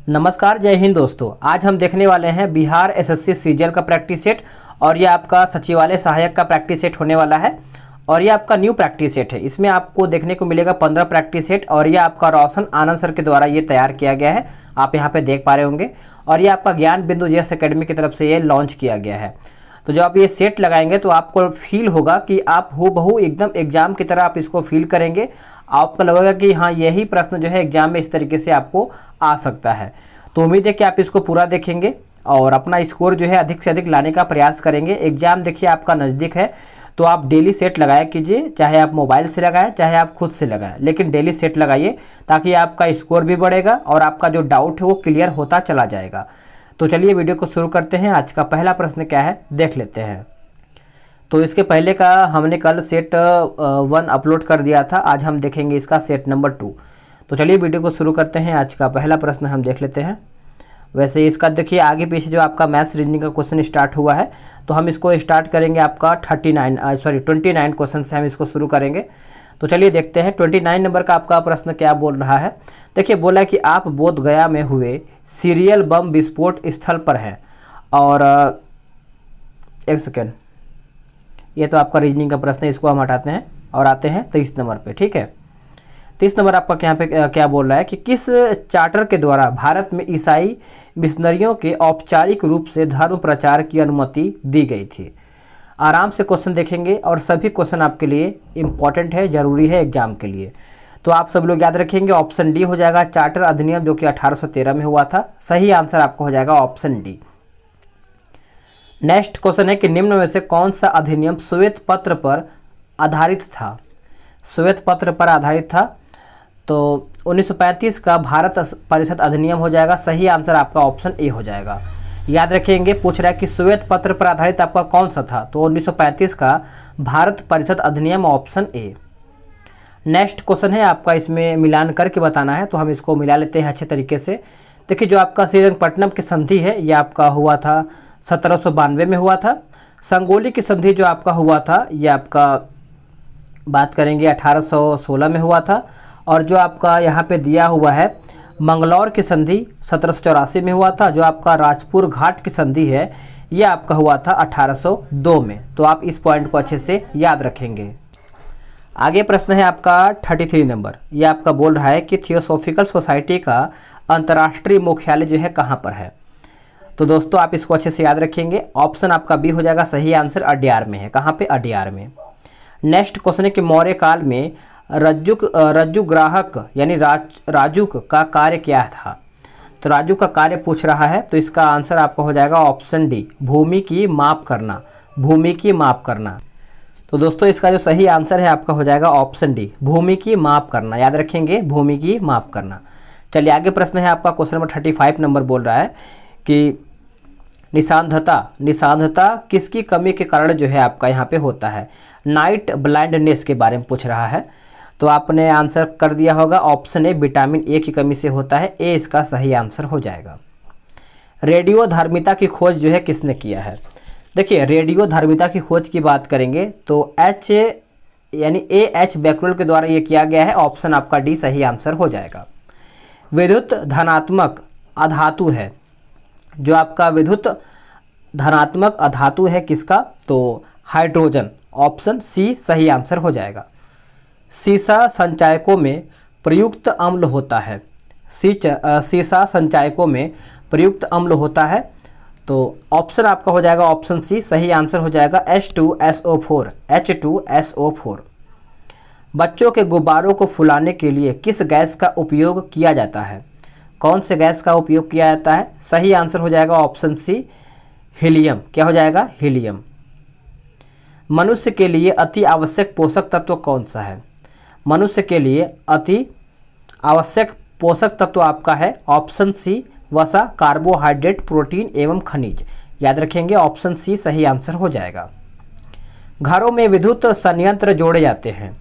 नमस्कार, जय हिंद दोस्तों। आज हम देखने वाले हैं बिहार एसएससी सीजीएल का प्रैक्टिस सेट और ये आपका सचिवालय सहायक का प्रैक्टिस सेट होने वाला है और ये आपका न्यू प्रैक्टिस सेट है। इसमें आपको देखने को मिलेगा 15 प्रैक्टिस सेट और ये आपका रोशन आनंद सर के द्वारा ये तैयार किया गया है। आप यहाँ पे देख पा रहे होंगे और ये आपका ज्ञान बिंदु जेएस एकेडमी की तरफ से ये लॉन्च किया गया है। तो जब आप ये सेट लगाएंगे तो आपको फील होगा कि आप हूबहू एकदम एग्जाम की तरह आप इसको फील करेंगे। आपको लगेगा कि हाँ, यही प्रश्न जो है एग्जाम में इस तरीके से आपको आ सकता है। तो उम्मीद है कि आप इसको पूरा देखेंगे और अपना स्कोर जो है अधिक से अधिक लाने का प्रयास करेंगे। एग्जाम देखिए आपका नज़दीक है तो आप डेली सेट लगाया कीजिए, चाहे आप मोबाइल से लगाएं चाहे आप खुद से लगाएं, लेकिन डेली सेट लगाइए ताकि आपका स्कोर भी बढ़ेगा और आपका जो डाउट है वो क्लियर होता चला जाएगा। तो चलिए वीडियो को शुरू करते हैं। आज का पहला प्रश्न क्या है देख लेते हैं। तो इसके पहले का हमने कल सेट 1 अपलोड कर दिया था, आज हम देखेंगे इसका सेट नंबर 2। तो चलिए वीडियो को शुरू करते हैं। आज का पहला प्रश्न हम देख लेते हैं। वैसे इसका देखिए आगे पीछे जो आपका मैथ्स रीजनिंग का क्वेश्चन स्टार्ट हुआ है तो हम इसको स्टार्ट करेंगे आपका 29 क्वेश्चन से हम इसको शुरू करेंगे। तो चलिए देखते हैं 29 नंबर का आपका प्रश्न क्या बोल रहा है। देखिए बोला कि आप बोध गया में हुए सीरियल बम विस्फोट स्थल पर हैं और एक सेकेंड, ये तो आपका रीजनिंग का प्रश्न है, इसको हम हटाते हैं और आते हैं 23 नंबर पे। ठीक है, 30 नंबर आपका यहाँ पे क्या बोल रहा है कि किस चार्टर के द्वारा भारत में ईसाई मिशनरियों के औपचारिक रूप से धर्म प्रचार की अनुमति दी गई थी। आराम से क्वेश्चन देखेंगे और सभी क्वेश्चन आपके लिए इम्पॉर्टेंट है, ज़रूरी है एग्जाम के लिए। तो आप सब लोग याद रखेंगे ऑप्शन डी हो जाएगा चार्टर अधिनियम जो कि 1813 में हुआ था। सही आंसर आपको हो जाएगा ऑप्शन डी। नेक्स्ट क्वेश्चन है कि निम्न में से कौन सा अधिनियम श्वेत पत्र पर आधारित था। श्वेत पत्र पर आधारित था तो 1935 का भारत परिषद अधिनियम हो जाएगा। सही आंसर आपका ऑप्शन ए हो जाएगा। याद रखेंगे, पूछ रहा है कि श्वेत पत्र पर आधारित आपका कौन सा था, तो 1935 का भारत परिषद अधिनियम ऑप्शन ए। नेक्स्ट क्वेश्चन है आपका, इसमें मिलान करके बताना है तो हम इसको मिला लेते हैं अच्छे तरीके से। देखिए जो आपका श्रीरंगपट्टनम की संधि है ये आपका हुआ था 1792 में हुआ था। संगोली की संधि जो आपका हुआ था ये आपका बात करेंगे 1816 में हुआ था। और जो आपका यहाँ पे दिया हुआ है मंगलौर की संधि 1784 में हुआ था। जो आपका राजपुर घाट की संधि है ये आपका हुआ था 1802 में। तो आप इस पॉइंट को अच्छे से याद रखेंगे। आगे प्रश्न है आपका 33 नंबर। ये आपका बोल रहा है कि थियोसॉफिकल सोसाइटी का अंतर्राष्ट्रीय मुख्यालय जो है कहाँ पर है। तो दोस्तों आप इसको अच्छे से याद रखेंगे। ऑप्शन आपका बी हो जाएगा। सही आंसर अड्यार में है। कहाँ पे? अड्यार में। नेक्स्ट क्वेश्चन है कि मौर्य काल में रज्जुग्राहक यानी राजुक का कार्य क्या था। तो राजू का कार्य पूछ रहा है तो इसका आंसर आपका हो जाएगा ऑप्शन डी, भूमि की माप करना। भूमि की माप करना। तो दोस्तों इसका जो सही आंसर है आपका हो जाएगा ऑप्शन डी, भूमि की माप करना। याद रखेंगे, भूमि की माप करना। चलिए आगे प्रश्न है आपका क्वेश्चन नंबर 35 नंबर बोल रहा है कि निषांधता किसकी कमी के कारण जो है आपका यहाँ पे होता है। नाइट ब्लाइंडनेस के बारे में पूछ रहा है तो आपने आंसर कर दिया होगा ऑप्शन ए, विटामिन ए की कमी से होता है। ए इसका सही आंसर हो जाएगा। रेडियो धार्मिता की खोज जो है किसने किया है। देखिए रेडियो धार्मिता की खोज की बात करेंगे तो एच बैकरोल के द्वारा ये किया गया है। ऑप्शन आपका डी सही आंसर हो जाएगा। विद्युत धनात्मक अधातु है, जो आपका विद्युत धनात्मक अधातु है किसका, तो हाइड्रोजन। ऑप्शन सी सही आंसर हो जाएगा। सीसा संचायकों में प्रयुक्त अम्ल होता है। सीसा संचायकों में प्रयुक्त अम्ल होता है तो ऑप्शन आपका हो जाएगा ऑप्शन सी सही आंसर हो जाएगा H2SO4। बच्चों के गुब्बारों को फुलाने के लिए किस गैस का उपयोग किया जाता है। कौन से गैस का उपयोग किया जाता है। सही आंसर हो जाएगा ऑप्शन सी, हीलियम। क्या हो जाएगा? हीलियम। मनुष्य के लिए अति आवश्यक पोषक तत्व कौन सा है। मनुष्य के लिए अति आवश्यक पोषक तत्व आपका है ऑप्शन सी, वसा, कार्बोहाइड्रेट, प्रोटीन एवं खनिज। याद रखेंगे ऑप्शन सी सही आंसर हो जाएगा। घरों में विद्युत संयंत्र जोड़े जाते हैं।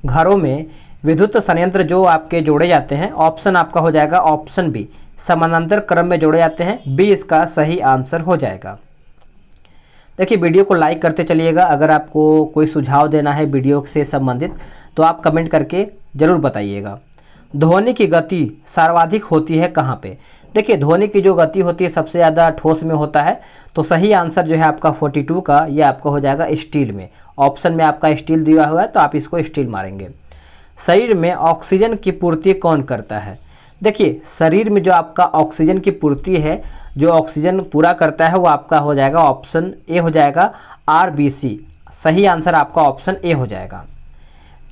घरों में विद्युत संयंत्र जो आपके जोड़े जाते हैं ऑप्शन आपका हो जाएगा ऑप्शन बी, समानांतर क्रम में जोड़े जाते हैं। बी इसका सही आंसर हो जाएगा। देखिए वीडियो को लाइक करते चलिएगा। अगर आपको कोई सुझाव देना है वीडियो से संबंधित तो आप कमेंट करके ज़रूर बताइएगा। ध्वनि की गति सर्वाधिक होती है कहाँ पे? देखिए ध्वनि की जो गति होती है सबसे ज़्यादा ठोस में होता है, तो सही आंसर जो है आपका 42 का ये आपका हो जाएगा स्टील में। ऑप्शन में आपका स्टील दिया हुआ है तो आप इसको स्टील मारेंगे। शरीर में ऑक्सीजन की पूर्ति कौन करता है? देखिए शरीर में जो आपका ऑक्सीजन की पूर्ति है, जो ऑक्सीजन पूरा करता है वो आपका हो जाएगा ऑप्शन ए हो जाएगा आरबीसी। सही आंसर आपका ऑप्शन ए हो जाएगा।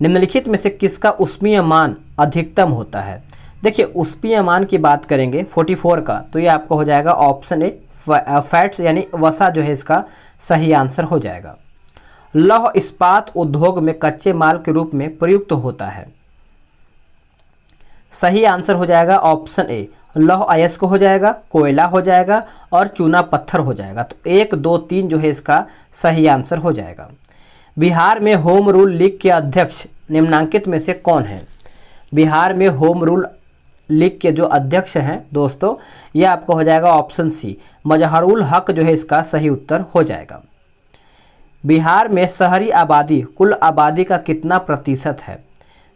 निम्नलिखित में से किसका ऊष्मीय मान अधिकतम होता है? देखिए ऊष्मीय मान की बात करेंगे 44 का, तो ये आपका हो जाएगा ऑप्शन ए फैट्स यानी वसा जो है इसका सही आंसर हो जाएगा। लौह इस्पात उद्योग में कच्चे माल के रूप में प्रयुक्त होता है। सही आंसर हो जाएगा ऑप्शन ए लौह अयस्क हो जाएगा, कोयला हो जाएगा और चूना पत्थर हो जाएगा। तो 1, 2, 3 जो है इसका सही आंसर हो जाएगा। बिहार में होम रूल लीग के अध्यक्ष निम्नांकित में से कौन है? बिहार में होम रूल लीग के जो अध्यक्ष हैं दोस्तों, ये आपको हो जाएगा ऑप्शन सी मजहरुल हक जो है इसका सही उत्तर हो जाएगा। बिहार में शहरी आबादी कुल आबादी का कितना प्रतिशत है?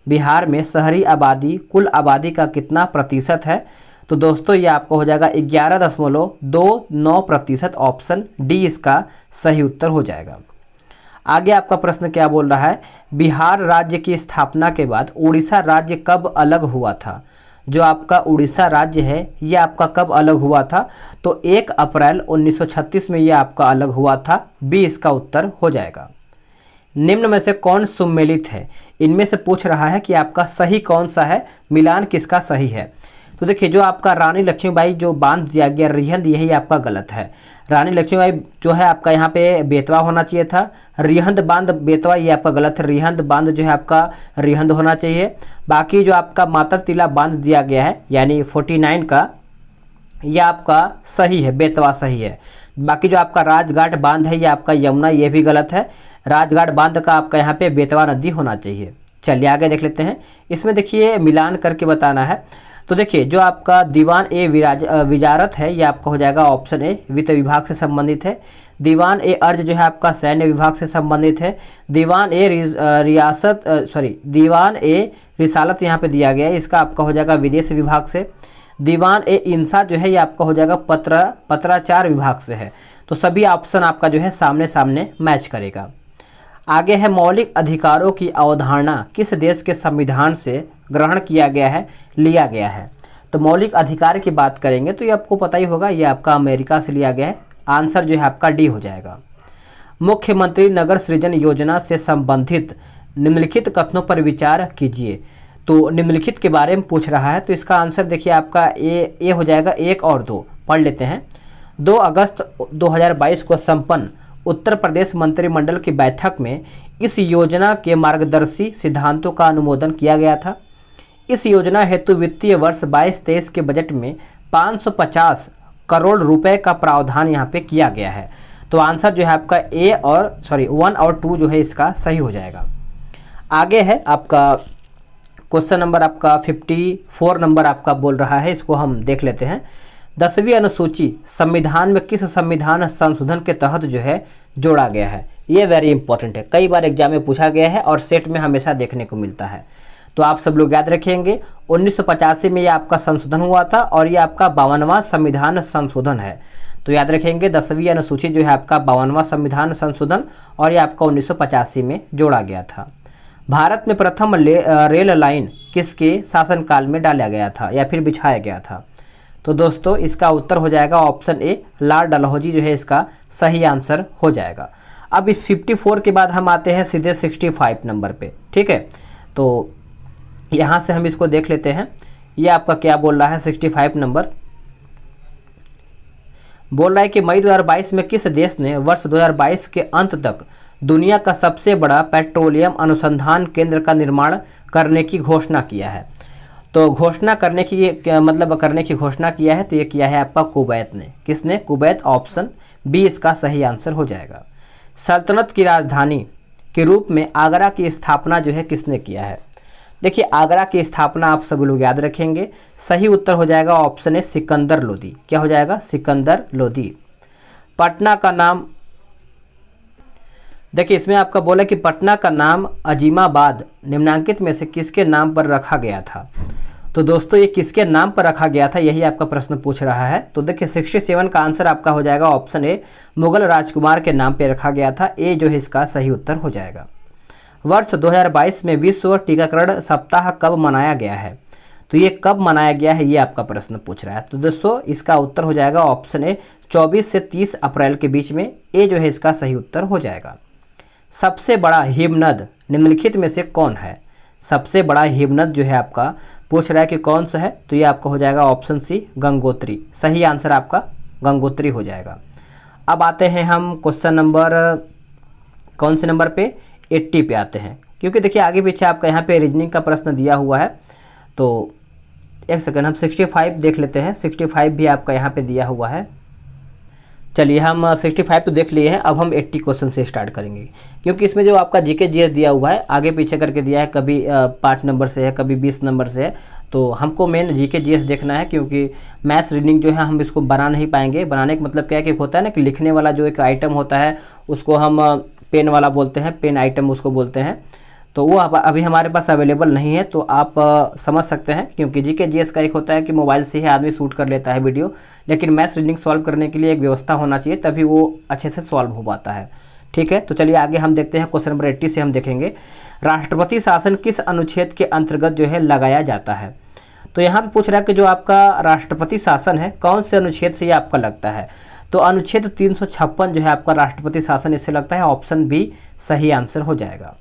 बिहार में शहरी आबादी कुल आबादी का कितना प्रतिशत है? तो दोस्तों ये आपको हो जाएगा 11.29%। ऑप्शन डी इसका सही उत्तर हो जाएगा। आगे आपका प्रश्न क्या बोल रहा है? बिहार राज्य की स्थापना के बाद उड़ीसा राज्य कब अलग हुआ था? जो आपका उड़ीसा राज्य है ये आपका कब अलग हुआ था? तो 1 अप्रैल 1936 में ये आपका अलग हुआ था। बी इसका उत्तर हो जाएगा। निम्न में से कौन सुमेलित है? इनमें से पूछ रहा है कि आपका सही कौन सा है, मिलान किसका सही है। तो देखिए जो आपका रानी लक्ष्मीबाई जो बांध दिया गया रिहंद, यही आपका गलत है। रानी लक्ष्मीबाई जो है आपका यहाँ पे बेतवा होना चाहिए था। रिहंद बांध बेतवा ये आपका गलत है। रिहंद बांध जो है आपका रिहंद होना चाहिए। बाकी जो आपका माता तिला बांध दिया गया है यानी 49 का, ये आपका सही है, बेतवा सही है। बाकी जो आपका राजघाट बांध है ये आपका यमुना, ये भी गलत है। राजघाट बांध का आपका यहाँ पे बेतवा नदी होना चाहिए। चलिए आगे देख लेते हैं। इसमें देखिए मिलान करके बताना है। तो देखिए जो आपका दीवान ए विजारत है ये आपका हो जाएगा ऑप्शन ए वित्त विभाग से संबंधित है। दीवान ए अर्ज जो है आपका सैन्य विभाग से संबंधित है। दीवान ए दीवान ए रिसालत यहाँ पे दिया गया है, इसका आपका हो जाएगा विदेश विभाग से। दीवान ए इंसा जो है ये आपका हो जाएगा पत्राचार विभाग से है। तो सभी ऑप्शन आपका जो है सामने सामने मैच करेगा। आगे है मौलिक अधिकारों की अवधारणा किस देश के संविधान से ग्रहण किया गया है, लिया गया है? तो मौलिक अधिकार की बात करेंगे तो ये आपको पता ही होगा, ये आपका अमेरिका से लिया गया है। आंसर जो है आपका डी हो जाएगा। मुख्यमंत्री नगर सृजन योजना से संबंधित निम्नलिखित कथनों पर विचार कीजिए। तो निम्नलिखित के बारे में पूछ रहा है, तो इसका आंसर देखिए आपका ए हो जाएगा। 1 और 2 पढ़ लेते हैं। 2 अगस्त 2022 को संपन्न उत्तर प्रदेश मंत्रिमंडल की बैठक में इस योजना के मार्गदर्शी सिद्धांतों का अनुमोदन किया गया था। इस योजना हेतु वित्तीय वर्ष 22-23 के बजट में 550 करोड़ रुपए का प्रावधान यहाँ पे किया गया है। तो आंसर जो है आपका 1 और 2 जो है इसका सही हो जाएगा। आगे है आपका क्वेश्चन नंबर आपका 54 नंबर आपका बोल रहा है, इसको हम देख लेते हैं। 10वीं अनुसूची संविधान में किस संविधान संशोधन के तहत जो है जोड़ा गया है? ये वेरी इंपॉर्टेंट है, कई बार एग्जाम में पूछा गया है और सेट में हमेशा देखने को मिलता है। तो आप सब लोग याद रखेंगे 1985 में ये आपका संशोधन हुआ था और ये आपका 52वां संविधान संशोधन है। तो याद रखेंगे 10वीं अनुसूची जो है आपका 52वां संविधान संशोधन और ये आपका 1985 में जोड़ा गया था। भारत में प्रथम रेल लाइन किसके शासनकाल में डाला गया था या फिर बिछाया गया था? तो दोस्तों इसका उत्तर हो जाएगा ऑप्शन ए लॉर्ड डलहौजी जो है इसका सही आंसर हो जाएगा। अब इस 54 के बाद हम आते हैं सीधे 65 नंबर पे, ठीक है। तो यहाँ से हम इसको देख लेते हैं। ये आपका क्या बोल रहा है? 65 नंबर बोल रहा है कि मई 2022 में किस देश ने वर्ष 2022 के अंत तक दुनिया का सबसे बड़ा पेट्रोलियम अनुसंधान केंद्र का निर्माण करने की घोषणा किया है? तो घोषणा करने की घोषणा किया है, तो ये किया है आपका कुवैत ने। किसने? कुवैत। ऑप्शन बी इसका सही आंसर हो जाएगा। सल्तनत की राजधानी के रूप में आगरा की स्थापना जो है किसने किया है? देखिए आगरा की स्थापना आप सभी लोग याद रखेंगे, सही उत्तर हो जाएगा ऑप्शन ए सिकंदर लोदी। क्या हो जाएगा? सिकंदर लोदी। पटना का नाम, देखिए इसमें आपका बोला कि पटना का नाम अजीमाबाद निम्नांकित में से किसके नाम पर रखा गया था? तो दोस्तों ये किसके नाम पर रखा गया था, यही आपका प्रश्न पूछ रहा है। तो देखिए 67 का आंसर आपका हो जाएगा ऑप्शन ए, मुगल राजकुमार के नाम पे रखा गया था। ए जो है इसका सही उत्तर हो जाएगा। वर्ष 2022 में विश्व टीकाकरण सप्ताह कब मनाया गया है, तो ये कब मनाया गया है, ये आपका प्रश्न पूछ रहा है। तो दोस्तों इसका उत्तर हो जाएगा ऑप्शन ए, 24 से 30 अप्रैल के बीच में। ए जो है इसका सही उत्तर हो जाएगा। सबसे बड़ा हिमनद निम्नलिखित में से कौन है, सबसे बड़ा हिमनद जो है आपका पूछ रहा है कि कौन सा है, तो ये आपका हो जाएगा ऑप्शन सी, गंगोत्री। सही आंसर आपका गंगोत्री हो जाएगा। अब आते हैं हम क्वेश्चन नंबर कौन से नंबर पे, 80 पे आते हैं, क्योंकि देखिए आगे पीछे आपका यहाँ पे रीजनिंग का प्रश्न दिया हुआ है। तो एक सेकंड हम 65 देख लेते हैं। 65 भी आपका यहाँ पे दिया हुआ है। चलिए हम 65 तो देख लिए हैं, अब हम 80 क्वेश्चन से स्टार्ट करेंगे, क्योंकि इसमें जो आपका जीके जीएस दिया हुआ है आगे पीछे करके दिया है, कभी 5 नंबर से है, कभी 20 नंबर से है। तो हमको मेन जीके जीएस देखना है, क्योंकि मैथ्स रीडिंग जो है हम इसको बना नहीं पाएंगे। बनाने का मतलब क्या है कि होता है ना कि लिखने वाला जो एक आइटम होता है उसको हम पेन वाला बोलते हैं, पेन आइटम उसको बोलते हैं। तो वो अभी हमारे पास अवेलेबल नहीं है, तो आप समझ सकते हैं, क्योंकि जीके जीएस का एक होता है कि मोबाइल से ही आदमी शूट कर लेता है वीडियो, लेकिन मैथ्स रीडिंग सॉल्व करने के लिए एक व्यवस्था होना चाहिए, तभी वो अच्छे से सॉल्व हो पाता है। ठीक है, तो चलिए आगे हम देखते हैं। क्वेश्चन नंबर 80 से हम देखेंगे, राष्ट्रपति शासन किस अनुच्छेद के अंतर्गत जो है लगाया जाता है। तो यहाँ पे पूछ रहा है कि जो आपका राष्ट्रपति शासन है कौन से अनुच्छेद से ये आपका लगता है, तो अनुच्छेद 356 जो है आपका राष्ट्रपति शासन इससे लगता है। ऑप्शन बी सही आंसर हो जाएगा।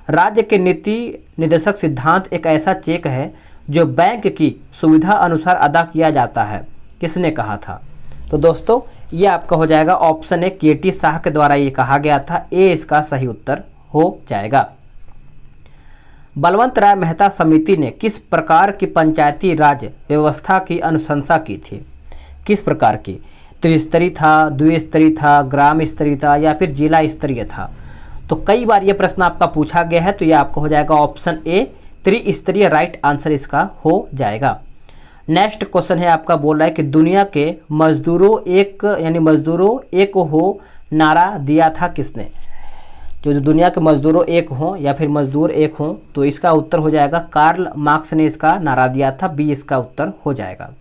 राज्य के नीति निर्देशक सिद्धांत एक ऐसा चेक है जो बैंक की सुविधा अनुसार अदा किया जाता है, किसने कहा था। तो दोस्तों ये आपका हो जाएगा ऑप्शन ए, केटी शाह के द्वारा ये कहा गया था। ए इसका सही उत्तर हो जाएगा। बलवंत राय मेहता समिति ने किस प्रकार की पंचायती राज व्यवस्था की अनुशंसा की थी, किस प्रकार की, त्रिस्तरीय था, द्विस्तरीय था, ग्राम स्तरीय था या फिर जिला स्तरीय था। तो कई बार ये प्रश्न आपका पूछा गया है, तो ये आपको हो जाएगा ऑप्शन ए, त्रिस्तरीय, राइट आंसर इसका हो जाएगा। नेक्स्ट क्वेश्चन है आपका, बोल रहा है कि दुनिया के मजदूरों एक यानी मजदूरों एक हो नारा दिया था किसने। जो दुनिया के मजदूरों एक हों या फिर मजदूर एक हों, तो इसका उत्तर हो जाएगा कार्ल मार्क्स ने इसका नारा दिया था। बी इसका उत्तर हो जाएगा।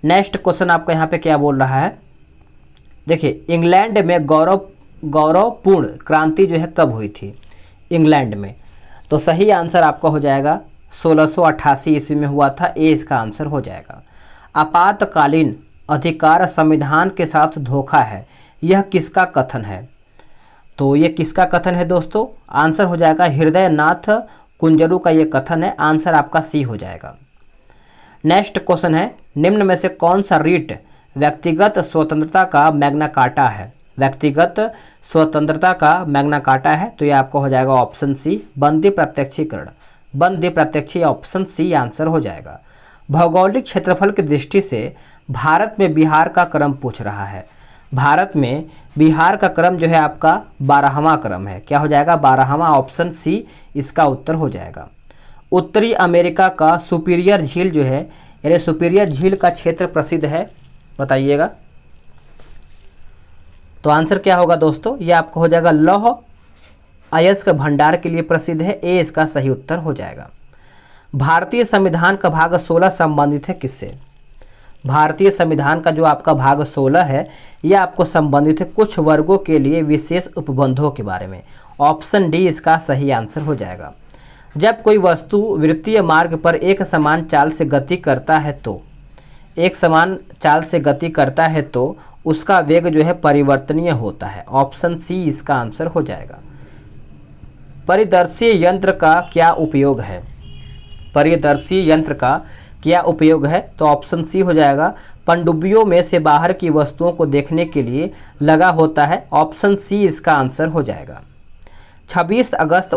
नेक्स्ट क्वेश्चन आपका यहाँ पे क्या बोल रहा है, देखिए इंग्लैंड में गौरवपूर्ण क्रांति जो है कब हुई थी, इंग्लैंड में। तो सही आंसर आपका हो जाएगा 1688 ईस्वी में हुआ था। ए इसका आंसर हो जाएगा। आपातकालीन अधिकार संविधान के साथ धोखा है, यह किसका कथन है। तो ये किसका कथन है दोस्तों, आंसर हो जाएगा हृदय नाथ कुंजरू का ये कथन है। आंसर आपका सी हो जाएगा। नेक्स्ट क्वेश्चन है, निम्न में से कौन सा रीट व्यक्तिगत स्वतंत्रता का मैग्ना कार्टा है, व्यक्तिगत स्वतंत्रता का मैग्ना कार्टा है। तो ये आपको हो जाएगा ऑप्शन सी, बंदी प्रत्यक्षीकरण, बंदी प्रत्यक्षी, ऑप्शन सी आंसर हो जाएगा। भौगोलिक क्षेत्रफल की दृष्टि से भारत में बिहार का क्रम पूछ रहा है। भारत में बिहार का क्रम जो है आपका 12वां क्रम है। क्या हो जाएगा, 12वां, ऑप्शन सी इसका उत्तर हो जाएगा। उत्तरी अमेरिका का सुपीरियर झील जो है, यानी सुपीरियर झील का क्षेत्र प्रसिद्ध है, बताइएगा। तो आंसर क्या होगा दोस्तों, ये आपको हो जाएगा लौह अयस्क भंडार के लिए प्रसिद्ध है। ए इसका सही उत्तर हो जाएगा। भारतीय संविधान का भाग 16 संबंधित है किससे। भारतीय संविधान का जो आपका भाग 16 है यह आपको संबंधित है कुछ वर्गों के लिए विशेष उपबंधों के बारे में। ऑप्शन डी इसका सही आंसर हो जाएगा। जब कोई वस्तु वृत्तीय मार्ग पर एक समान चाल से गति करता है तो, एक समान चाल से गति करता है तो उसका वेग जो है परिवर्तनीय होता है। ऑप्शन सी इसका आंसर हो जाएगा। परिदर्शी यंत्र का क्या उपयोग है, परिदर्शी यंत्र का क्या उपयोग है। तो ऑप्शन सी हो जाएगा, पनडुब्बियों में से बाहर की वस्तुओं को देखने के लिए लगा होता है। ऑप्शन सी इसका आंसर हो जाएगा। 26 अगस्त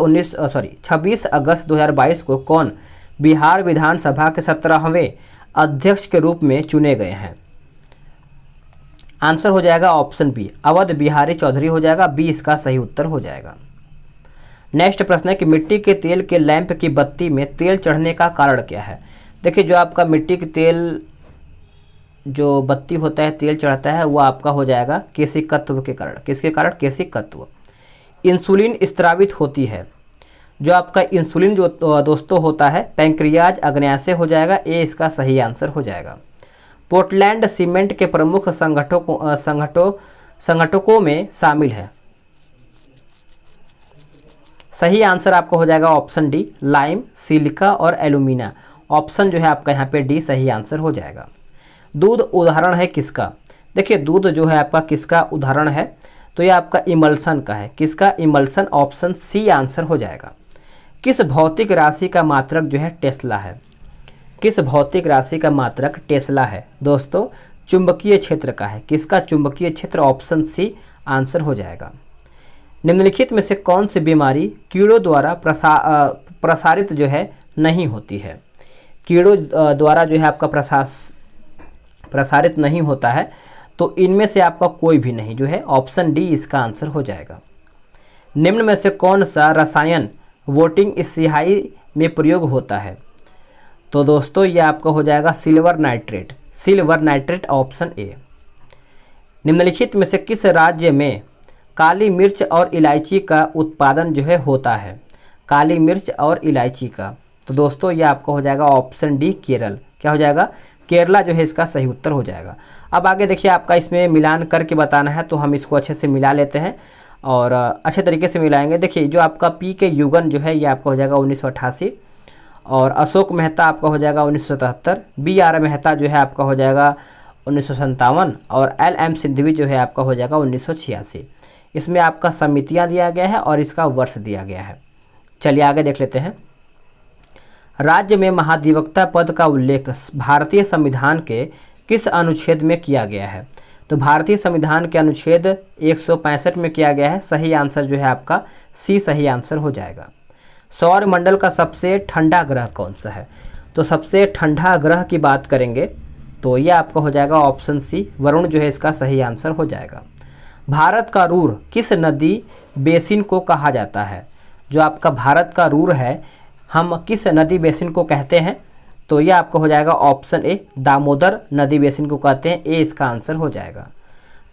2022 को कौन बिहार विधानसभा के 17वें अध्यक्ष के रूप में चुने गए हैं। आंसर हो जाएगा ऑप्शन बी, अवध बिहारी चौधरी हो जाएगा। बी इसका सही उत्तर हो जाएगा। नेक्स्ट प्रश्न है कि मिट्टी के तेल के लैंप की बत्ती में तेल चढ़ने का कारण क्या है। देखिए जो आपका मिट्टी के तेल जो बत्ती होता है, तेल चढ़ता है, वो आपका हो जाएगा केशिकत्व के कारण। किसके कारण, केशिकत्व। इंसुलिन स्त्रावित होती है जो आपका इंसुलिन जो दोस्तों होता है पैंक्रियाज अग्न्याशय हो जाएगा, ए इसका सही आंसर हो जाएगा। पोर्टलैंड सीमेंट के प्रमुख संगठकों में शामिल है। सही आंसर आपका हो जाएगा ऑप्शन डी, लाइम, सिलिका और एल्यूमिना। ऑप्शन जो है आपका यहाँ पे डी सही आंसर हो जाएगा। दूध उदाहरण है किसका? देखिए दूध जो है आपका किसका उदाहरण है, तो ये आपका इमल्सन का है। किसका? इमल्सन। ऑप्शन सी आंसर हो जाएगा। किस भौतिक राशि का मात्रक जो है टेस्ला है? किस भौतिक राशि का मात्रक टेस्ला है? दोस्तों चुंबकीय क्षेत्र का है। किसका? चुंबकीय क्षेत्र। ऑप्शन सी आंसर हो जाएगा। निम्नलिखित में से कौन सी बीमारी कीड़ों द्वारा प्रसारित जो है नहीं होती है? कीड़ों द्वारा जो है आपका प्रसारित नहीं होता है, तो इनमें से आपका कोई भी नहीं जो है, ऑप्शन डी इसका आंसर हो जाएगा। निम्न में से कौन सा रसायन वोटिंग स्याही में प्रयोग होता है? तो दोस्तों ये आपका हो जाएगा silver nitrate. Silver nitrate option A. निम्नलिखित में से किस राज्य में काली मिर्च और इलायची का उत्पादन जो है होता है? काली मिर्च और इलायची का, तो दोस्तों ये आपका हो जाएगा ऑप्शन डी केरल। क्या हो जाएगा? केरला जो है इसका सही उत्तर हो जाएगा। अब आगे देखिए आपका इसमें मिलान करके बताना है, तो हम इसको अच्छे से मिला लेते हैं और अच्छे तरीके से मिलाएंगे। देखिए जो आपका पी के युगन जो है ये आपका हो जाएगा 1988 और अशोक मेहता आपका हो जाएगा 1977, बी आर मेहता जो है आपका हो जाएगा 1957 और एल एम सिंधवी जो है आपका हो जाएगा 1986। इसमें आपका समितियां दिया गया है और इसका वर्ष दिया गया है। चलिए आगे देख लेते हैं। राज्य में महाधिवक्ता पद का उल्लेख भारतीय संविधान के किस अनुच्छेद में किया गया है? तो भारतीय संविधान के अनुच्छेद 165 में किया गया है। सही आंसर जो है आपका सी सही आंसर हो जाएगा। सौर मंडल का सबसे ठंडा ग्रह कौन सा है? तो सबसे ठंडा ग्रह की बात करेंगे तो ये आपका हो जाएगा ऑप्शन सी, वरुण जो है इसका सही आंसर हो जाएगा। भारत का रूर किस नदी बेसिन को कहा जाता है? जो आपका भारत का रूर है हम किस नदी बेसिन को कहते हैं? तो ये आपका हो जाएगा ऑप्शन ए, दामोदर नदी बेसिन को कहते हैं। ए इसका आंसर हो जाएगा।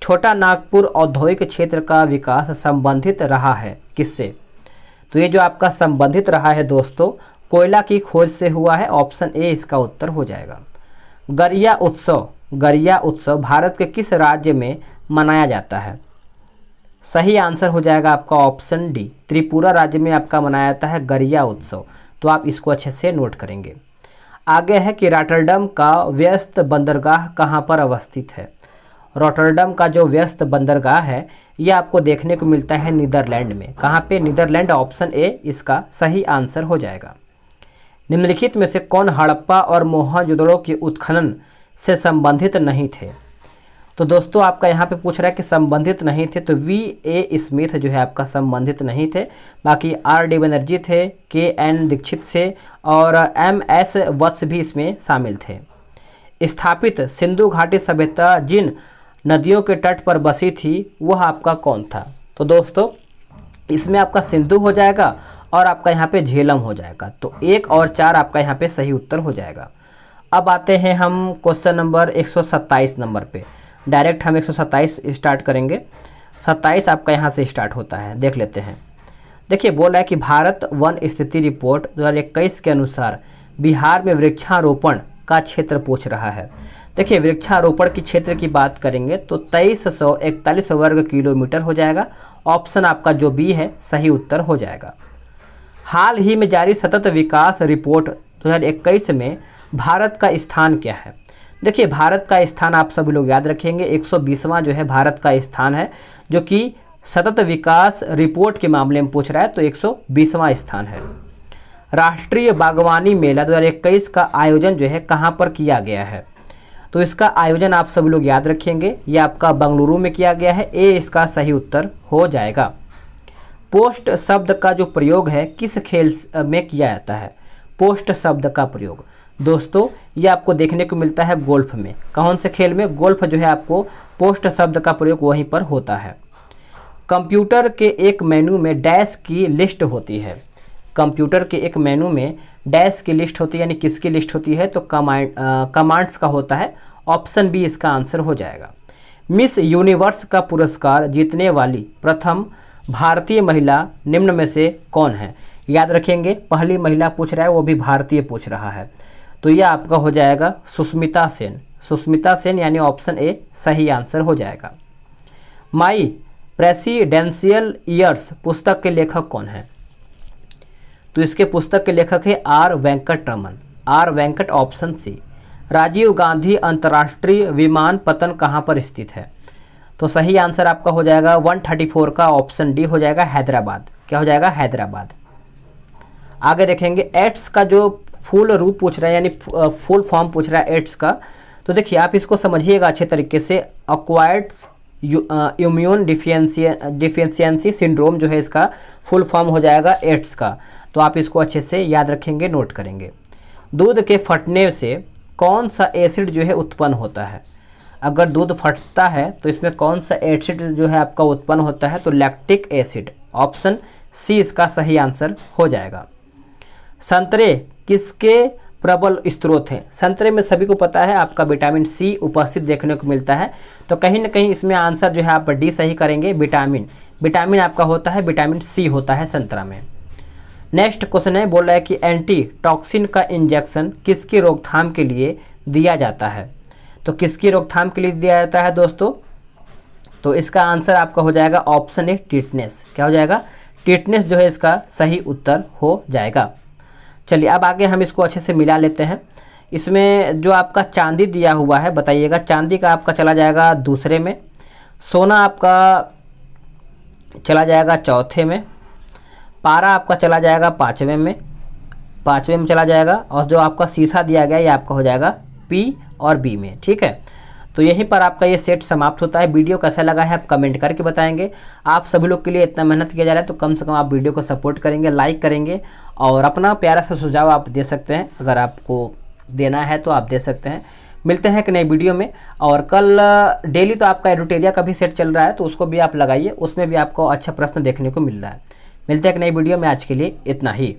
छोटा नागपुर औद्योगिक क्षेत्र का विकास संबंधित रहा है किससे? तो ये जो आपका संबंधित रहा है दोस्तों कोयला की खोज से हुआ है। ऑप्शन ए इसका उत्तर हो जाएगा। गरिया उत्सव भारत के किस राज्य में मनाया जाता है? सही आंसर हो जाएगा आपका ऑप्शन डी, त्रिपुरा राज्य में आपका मनाया जाता है गरिया उत्सव। तो आप इसको अच्छे से नोट करेंगे। आगे है कि रॉटरडम का व्यस्त बंदरगाह कहाँ पर अवस्थित है? रॉटरडम का जो व्यस्त बंदरगाह है ये आपको देखने को मिलता है नीदरलैंड में। कहाँ पे? नीदरलैंड। ऑप्शन ए इसका सही आंसर हो जाएगा। निम्नलिखित में से कौन हड़प्पा और मोहनजोदड़ो के उत्खनन से संबंधित नहीं थे? तो दोस्तों आपका यहाँ पे पूछ रहा है कि संबंधित नहीं थे, तो वी ए स्मिथ जो है आपका संबंधित नहीं थे। बाकी आर डी बनर्जी थे, के एन दीक्षित थे और एम एस वत्स भी इसमें शामिल थे। स्थापित सिंधु घाटी सभ्यता जिन नदियों के तट पर बसी थी वह आपका कौन था? तो दोस्तों इसमें आपका सिंधु हो जाएगा और आपका यहाँ पे झेलम हो जाएगा। तो 1 और 4 आपका यहाँ पे सही उत्तर हो जाएगा। अब आते हैं हम क्वेश्चन नंबर 127 नंबर पे। डायरेक्ट हम 127 स्टार्ट करेंगे। 27 आपका यहाँ से स्टार्ट होता है, देख लेते हैं। देखिए बोला है कि भारत वन स्थिति रिपोर्ट 2021 के अनुसार बिहार में वृक्षारोपण का क्षेत्र पूछ रहा है। देखिए वृक्षारोपण की क्षेत्र की बात करेंगे तो 2341 वर्ग किलोमीटर हो जाएगा। ऑप्शन आपका जो बी है सही उत्तर हो जाएगा। हाल ही में जारी सतत विकास रिपोर्ट 2021 में भारत का स्थान क्या है? देखिए भारत का स्थान आप सभी लोग याद रखेंगे 120वां जो है भारत का स्थान है, जो कि सतत विकास रिपोर्ट के मामले में पूछ रहा है, तो 120वां स्थान है। राष्ट्रीय बागवानी मेला 2021 का आयोजन जो है कहाँ पर किया गया है? तो इसका आयोजन आप सभी लोग याद रखेंगे, ये आपका बेंगलुरु में किया गया है। ए इसका सही उत्तर हो जाएगा। पोस्ट शब्द का जो प्रयोग है किस खेल में किया जाता है? पोस्ट शब्द का प्रयोग दोस्तों ये आपको देखने को मिलता है गोल्फ में। कौन से खेल में? गोल्फ जो है आपको पोस्ट शब्द का प्रयोग वहीं पर होता है। कंप्यूटर के एक मेनू में डैश की लिस्ट होती है। कंप्यूटर के एक मेनू में डैश की लिस्ट होती है, यानी किसकी लिस्ट होती है? तो कमांड्स का होता है। ऑप्शन बी इसका आंसर हो जाएगा। मिस यूनिवर्स का पुरस्कार जीतने वाली प्रथम भारतीय महिला निम्न में से कौन है? याद रखेंगे, पहली महिला पूछ रहा है वो भी भारतीय पूछ रहा है, तो ये आपका हो जाएगा सुष्मिता सेन। सुष्मिता सेन यानी ऑप्शन ए सही आंसर हो जाएगा। माई प्रेसिडेंशियल ईयर्स पुस्तक के लेखक कौन है? तो इसके पुस्तक के लेखक है R Venkataraman. R Venkat option C. Rajiv Gandhi अंतर्राष्ट्रीय विमानपत्तन कहाँ पर स्थित है? तो सही आंसर आपका हो जाएगा 134 का ऑप्शन डी हो जाएगा हैदराबाद। क्या हो जाएगा? हैदराबाद। आगे देखेंगे एड्स का जो फुल रूप पूछ रहा है यानी फुल फॉर्म पूछ रहा है एड्स का, तो देखिए आप इसको समझिएगा अच्छे तरीके से। अक्वायर्ड इम्यून डिफिशियंसी सिंड्रोम जो है इसका फुल फॉर्म हो जाएगा एड्स का, तो आप इसको अच्छे से याद रखेंगे, नोट करेंगे। दूध के फटने से कौन सा एसिड जो है उत्पन्न होता है? अगर दूध फटता है तो इसमें कौन सा एसिड जो है आपका उत्पन्न होता है? तो लैक्टिक एसिड। ऑप्शन सी इसका सही आंसर हो जाएगा। संतरे किसके प्रबल स्रोत हैं? संतरे में सभी को पता है आपका विटामिन सी उपस्थित देखने को मिलता है, तो कहीं ना कहीं इसमें आंसर जो है आप डी सही करेंगे। विटामिन आपका होता है, विटामिन सी होता है संतरा में। नेक्स्ट क्वेश्चन है, बोल रहा है कि एंटी टॉक्सिन का इंजेक्शन किसकी रोकथाम के लिए दिया जाता है? तो किसकी रोकथाम के लिए दिया जाता है दोस्तों? तो इसका आंसर आपका हो जाएगा ऑप्शन ए टिटनेस। क्या हो जाएगा? टिटनेस जो है इसका सही उत्तर हो जाएगा। चलिए अब आगे हम इसको अच्छे से मिला लेते हैं। इसमें जो आपका चांदी दिया हुआ है बताइएगा, चांदी का आपका चला जाएगा दूसरे में, सोना आपका चला जाएगा चौथे में, पारा आपका चला जाएगा पाँचवें में चला जाएगा, और जो आपका शीशा दिया गया ये आपका हो जाएगा पी और बी में। ठीक है, तो यहीं पर आपका ये सेट समाप्त होता है। वीडियो कैसा लगा है आप कमेंट करके बताएंगे। आप सभी लोग के लिए इतना मेहनत किया जा रहा है तो कम से कम आप वीडियो को सपोर्ट करेंगे, लाइक करेंगे और अपना प्यारा सा सुझाव आप दे सकते हैं। अगर आपको देना है तो आप दे सकते हैं। मिलते हैं एक नई वीडियो में। और कल डेली तो आपका एडुटेरिया का भी सेट चल रहा है, तो उसको भी आप लगाइए, उसमें भी आपको अच्छा प्रश्न देखने को मिल रहा है। मिलते हैं एक नई वीडियो में, आज के लिए इतना ही।